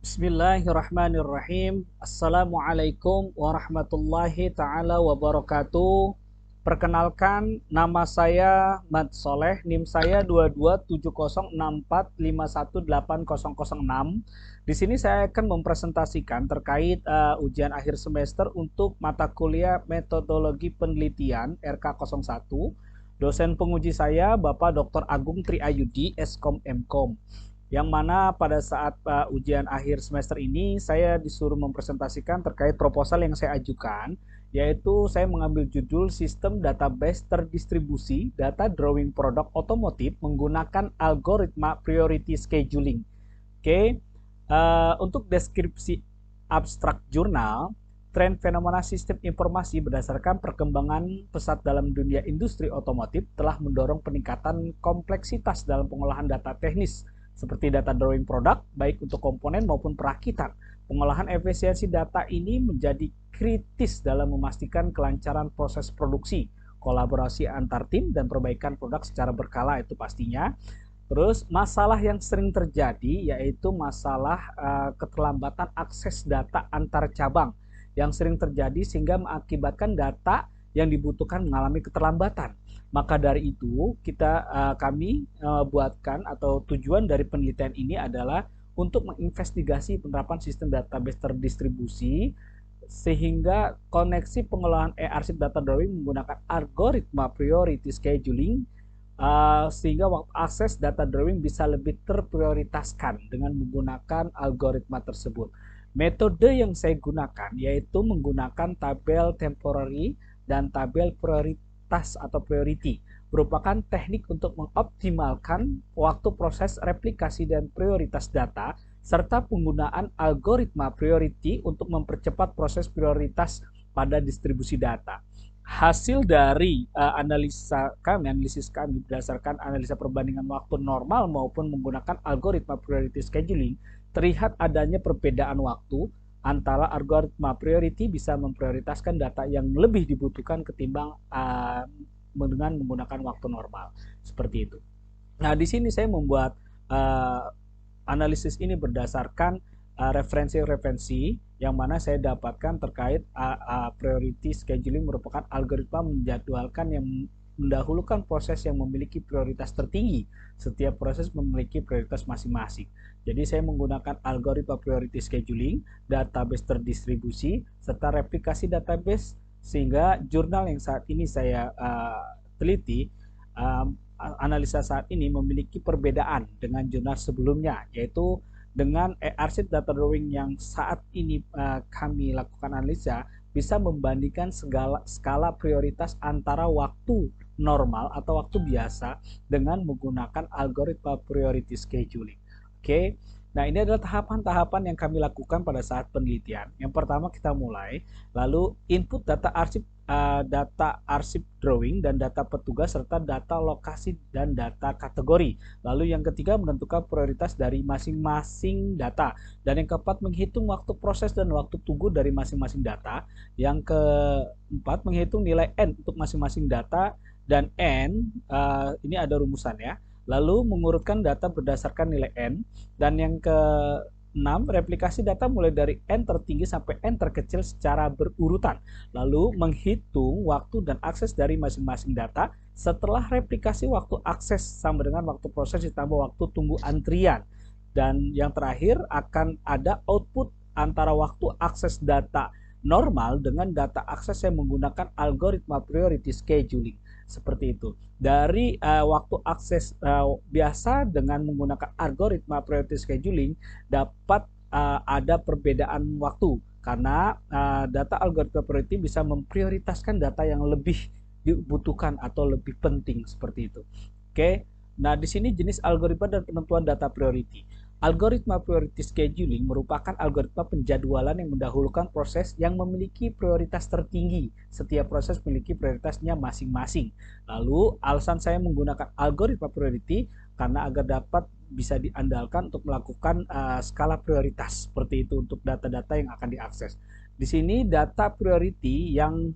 Bismillahirrahmanirrahim. Assalamualaikum warahmatullahi ta'ala wabarakatuh. Perkenalkan, nama saya Mat Soleh, NIM saya 227064518006. Di sini saya akan mempresentasikan terkait ujian akhir semester untuk mata kuliah Metodologi Penelitian RK01. Dosen penguji saya Bapak Dr. Agung Triayudi, Eskom Mkom, yang mana pada saat ujian akhir semester ini saya disuruh mempresentasikan terkait proposal yang saya ajukan, yaitu saya mengambil judul Sistem Database Terdistribusi Data Drawing Produk Otomotif menggunakan Algoritma Priority Scheduling. Oke, untuk deskripsi abstrak jurnal, tren fenomena sistem informasi berdasarkan perkembangan pesat dalam dunia industri otomotif telah mendorong peningkatan kompleksitas dalam pengolahan data teknis seperti data drawing produk, baik untuk komponen maupun perakitan. Pengolahan efisiensi data ini menjadi kritis dalam memastikan kelancaran proses produksi, kolaborasi antar tim, dan perbaikan produk secara berkala itu pastinya. Terus masalah yang sering terjadi yaitu masalah keterlambatan akses data antar cabang yang sering terjadi sehingga mengakibatkan data yang dibutuhkan mengalami keterlambatan. Maka dari itu kami buatkan atau tujuan dari penelitian ini adalah untuk menginvestigasi penerapan sistem database terdistribusi sehingga koneksi pengolahan arsip data drawing menggunakan algoritma priority scheduling, sehingga waktu akses data drawing bisa lebih terprioritaskan dengan menggunakan algoritma tersebut. Metode yang saya gunakan yaitu menggunakan tabel temporary dan tabel prioritas atau priority, merupakan teknik untuk mengoptimalkan waktu proses replikasi dan prioritas data serta penggunaan algoritma priority untuk mempercepat proses prioritas pada distribusi data. Hasil dari analisis kami berdasarkan analisa perbandingan waktu normal maupun menggunakan algoritma priority scheduling, terlihat adanya perbedaan waktu antara algoritma priority bisa memprioritaskan data yang lebih dibutuhkan ketimbang dengan menggunakan waktu normal seperti itu. Nah, di sini saya membuat analisis ini berdasarkan referensi-referensi yang mana saya dapatkan terkait priority scheduling merupakan algoritma menjadwalkan yang mendahulukan proses yang memiliki prioritas tertinggi. Setiap proses memiliki prioritas masing-masing. Jadi saya menggunakan algoritma priority scheduling, database terdistribusi, serta replikasi database sehingga jurnal yang saat ini saya teliti, analisa saat ini memiliki perbedaan dengan jurnal sebelumnya, yaitu dengan arsip data drawing yang saat ini kami lakukan analisa bisa membandingkan skala prioritas antara waktu normal atau waktu biasa dengan menggunakan algoritma priority scheduling. Oke, nah ini adalah tahapan-tahapan yang kami lakukan pada saat penelitian. Yang pertama kita mulai, lalu input data arsip drawing dan data petugas serta data lokasi dan data kategori. Lalu yang ketiga menentukan prioritas dari masing-masing data. Dan yang keempat menghitung waktu proses dan waktu tunggu dari masing-masing data. Yang keempat menghitung nilai N untuk masing-masing data, dan N ini ada rumusannya. Lalu mengurutkan data berdasarkan nilai N. Dan yang ke-6, replikasi data mulai dari N tertinggi sampai N terkecil secara berurutan. Lalu menghitung waktu dan akses dari masing-masing data. Setelah replikasi, waktu akses sama dengan waktu proses ditambah waktu tunggu antrian. Dan yang terakhir akan ada output antara waktu akses data normal dengan data akses yang menggunakan algoritma priority scheduling. Seperti itu. Dari waktu akses biasa dengan menggunakan algoritma priority scheduling dapat ada perbedaan waktu karena data algoritma priority bisa memprioritaskan data yang lebih dibutuhkan atau lebih penting seperti itu. Oke. Nah, di sini jenis algoritma dan penentuan data priority. Algoritma priority scheduling merupakan algoritma penjadwalan yang mendahulukan proses yang memiliki prioritas tertinggi. Setiap proses memiliki prioritasnya masing-masing. Lalu, alasan saya menggunakan algoritma priority karena agar dapat bisa diandalkan untuk melakukan skala prioritas seperti itu untuk data-data yang akan diakses. Di sini data priority yang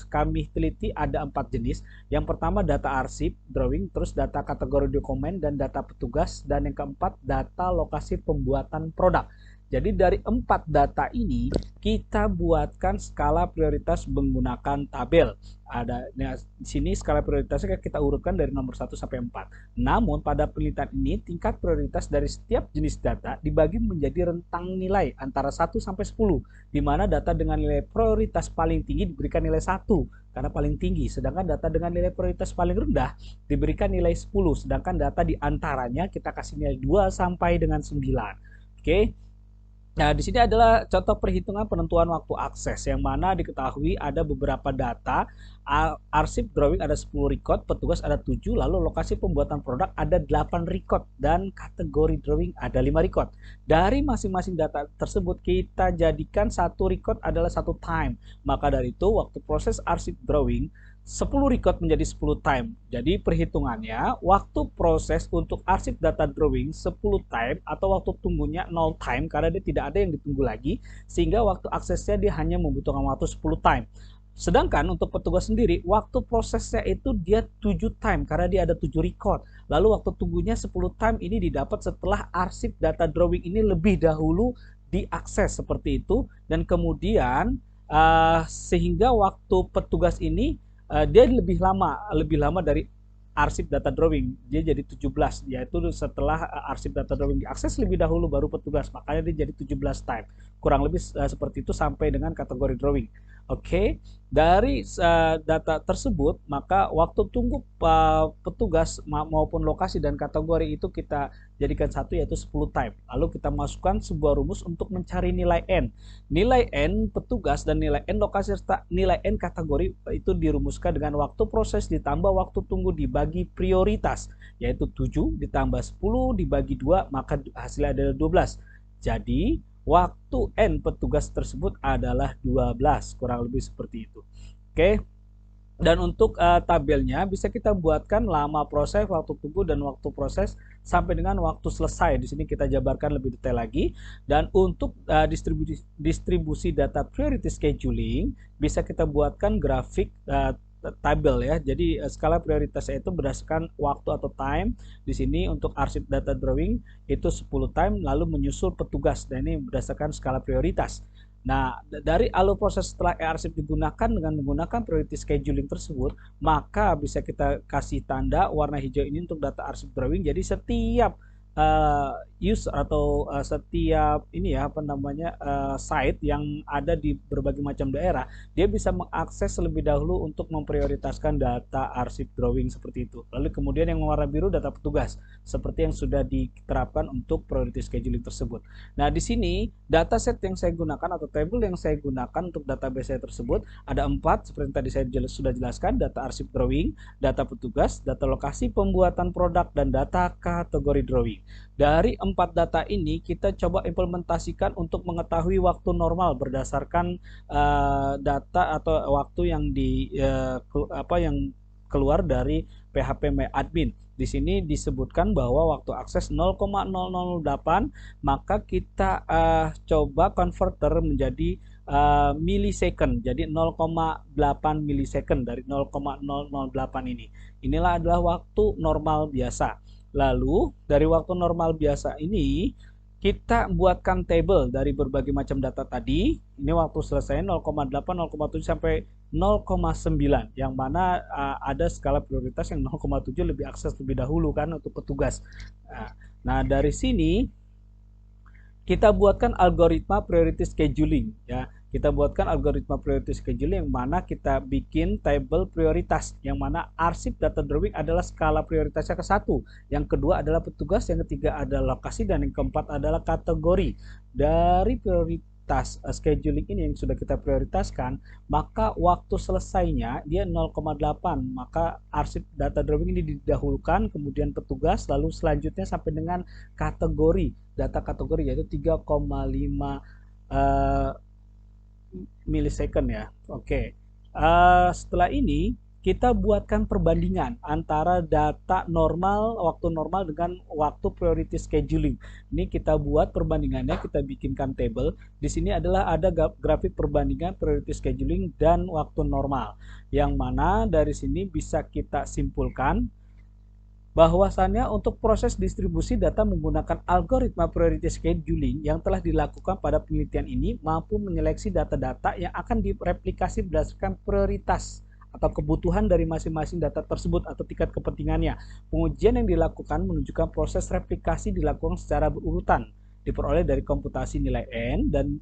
kami teliti ada 4 jenis. Yang pertama data arsip, drawing, terus data kategori dokumen dan data petugas, dan yang keempat data lokasi pembuatan produk. Jadi dari 4 data ini kita buatkan skala prioritas menggunakan tabel. Ada di sini skala prioritasnya kita urutkan dari nomor 1 sampai 4. Namun pada penelitian ini tingkat prioritas dari setiap jenis data dibagi menjadi rentang nilai antara 1 sampai 10, di mana data dengan nilai prioritas paling tinggi diberikan nilai 1 karena paling tinggi, sedangkan data dengan nilai prioritas paling rendah diberikan nilai 10, sedangkan data di antaranya kita kasih nilai 2 sampai dengan 9. Oke. Nah, di sini adalah contoh perhitungan penentuan waktu akses yang mana diketahui ada beberapa data, arsip drawing ada 10 record, petugas ada 7, lalu lokasi pembuatan produk ada 8 record, dan kategori drawing ada 5 record. Dari masing-masing data tersebut kita jadikan satu record adalah satu time. Maka dari itu waktu proses arsip drawing 10 record menjadi 10 time. Jadi perhitungannya waktu proses untuk arsip data drawing 10 time atau waktu tunggunya 0 time karena dia tidak ada yang ditunggu lagi, sehingga waktu aksesnya dia hanya membutuhkan waktu 10 time. Sedangkan untuk petugas sendiri waktu prosesnya itu dia 7 time karena dia ada 7 record. Lalu waktu tunggunya 10 time ini didapat setelah arsip data drawing ini lebih dahulu diakses seperti itu, dan kemudian sehingga waktu petugas ini dia lebih lama dari arsip data drawing, dia jadi 17, yaitu setelah arsip data drawing diakses lebih dahulu baru petugas, makanya dia jadi 17 time, kurang lebih seperti itu sampai dengan kategori drawing. Oke, dari data tersebut maka waktu tunggu petugas maupun lokasi dan kategori itu kita jadikan satu, yaitu 10 time. Lalu kita masukkan sebuah rumus untuk mencari nilai N. Nilai N petugas dan nilai N lokasi serta nilai N kategori itu dirumuskan dengan waktu proses ditambah waktu tunggu dibagi prioritas, yaitu 7 ditambah 10 dibagi 2, maka hasilnya adalah 12. Jadi waktu N petugas tersebut adalah 12, kurang lebih seperti itu. Oke. Dan untuk tabelnya bisa kita buatkan lama proses, waktu tunggu, dan waktu proses sampai dengan waktu selesai. Di sini kita jabarkan lebih detail lagi. Dan untuk distribusi data priority scheduling bisa kita buatkan grafik tabel ya. Jadi skala prioritasnya itu berdasarkan waktu atau time. Di sini untuk arsip data drawing itu 10 time, lalu menyusul petugas, dan ini berdasarkan skala prioritas. Nah, dari alur proses setelah e-arsip digunakan dengan menggunakan priority scheduling tersebut, maka bisa kita kasih tanda warna hijau ini untuk data arsip drawing. Jadi setiap user atau setiap ini ya apa namanya site yang ada di berbagai macam daerah, dia bisa mengakses lebih dahulu untuk memprioritaskan data arsip drawing seperti itu. Lalu kemudian yang warna biru data petugas seperti yang sudah diterapkan untuk priority scheduling tersebut. Nah, di sini dataset yang saya gunakan atau table yang saya gunakan untuk database saya tersebut ada 4 seperti tadi saya sudah jelaskan: data arsip drawing, data petugas, data lokasi pembuatan produk, dan data kategori drawing. Dari 4 data ini kita coba implementasikan untuk mengetahui waktu normal berdasarkan data atau waktu yang yang keluar dari PHP MyAdmin. Di sini disebutkan bahwa waktu akses 0,008, maka kita coba converter menjadi millisecond. Jadi 0,8 millisecond dari 0,008 ini. Inilah adalah waktu normal biasa. Lalu dari waktu normal biasa ini kita buatkan table dari berbagai macam data tadi. Ini waktu selesai 0,8, 0,7 sampai 0,9, yang mana ada skala prioritas yang 0,7 lebih akses lebih dahulu kan untuk petugas. Nah, dari sini kita buatkan algoritma priority scheduling ya. Kita buatkan algoritma priority scheduling yang mana kita bikin table prioritas, yang mana arsip data drawing adalah skala prioritasnya ke 1, yang kedua adalah petugas, yang ketiga adalah lokasi, dan yang keempat adalah kategori. Dari prioritas scheduling ini yang sudah kita prioritaskan, maka waktu selesainya dia 0,8, maka arsip data drawing ini didahulukan, kemudian petugas, lalu selanjutnya sampai dengan kategori, data kategori, yaitu 3,5 millisecond ya. Oke. Setelah ini kita buatkan perbandingan antara data normal, waktu normal dengan waktu priority scheduling. Ini kita buat perbandingannya, kita bikinkan table. Di sini adalah ada grafik perbandingan priority scheduling dan waktu normal. Yang mana dari sini bisa kita simpulkan bahwasannya untuk proses distribusi data menggunakan algoritma priority scheduling yang telah dilakukan pada penelitian ini mampu menyeleksi data-data yang akan direplikasi berdasarkan prioritas atau kebutuhan dari masing-masing data tersebut atau tingkat kepentingannya. Pengujian yang dilakukan menunjukkan proses replikasi dilakukan secara berurutan, diperoleh dari komputasi nilai N dan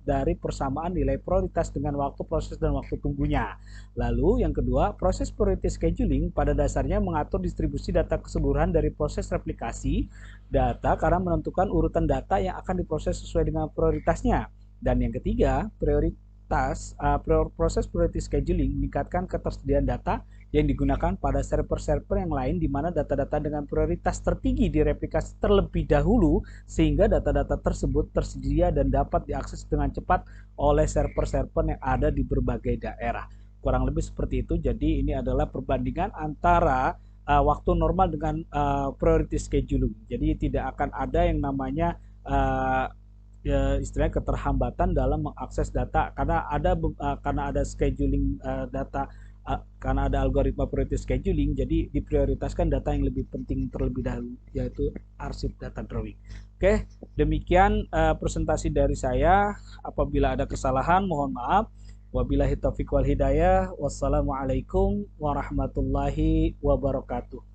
dari persamaan nilai prioritas dengan waktu proses dan waktu tunggunya. Lalu yang kedua, proses priority scheduling pada dasarnya mengatur distribusi data keseluruhan dari proses replikasi data karena menentukan urutan data yang akan diproses sesuai dengan prioritasnya. Dan yang ketiga, proses priority scheduling meningkatkan ketersediaan data yang digunakan pada server-server yang lain di mana data-data dengan prioritas tertinggi direplikasi terlebih dahulu sehingga data-data tersebut tersedia dan dapat diakses dengan cepat oleh server-server yang ada di berbagai daerah. Kurang lebih seperti itu. Jadi ini adalah perbandingan antara waktu normal dengan priority scheduling. Jadi tidak akan ada yang namanya istilahnya keterhambatan dalam mengakses data karena ada scheduling data karena ada algoritma priority scheduling, jadi diprioritaskan data yang lebih penting terlebih dahulu, yaitu arsip data drawing. Oke, demikian presentasi dari saya. Apabila ada kesalahan, mohon maaf. Wabillahi taufiq wal hidayah. Wassalamualaikum warahmatullahi wabarakatuh.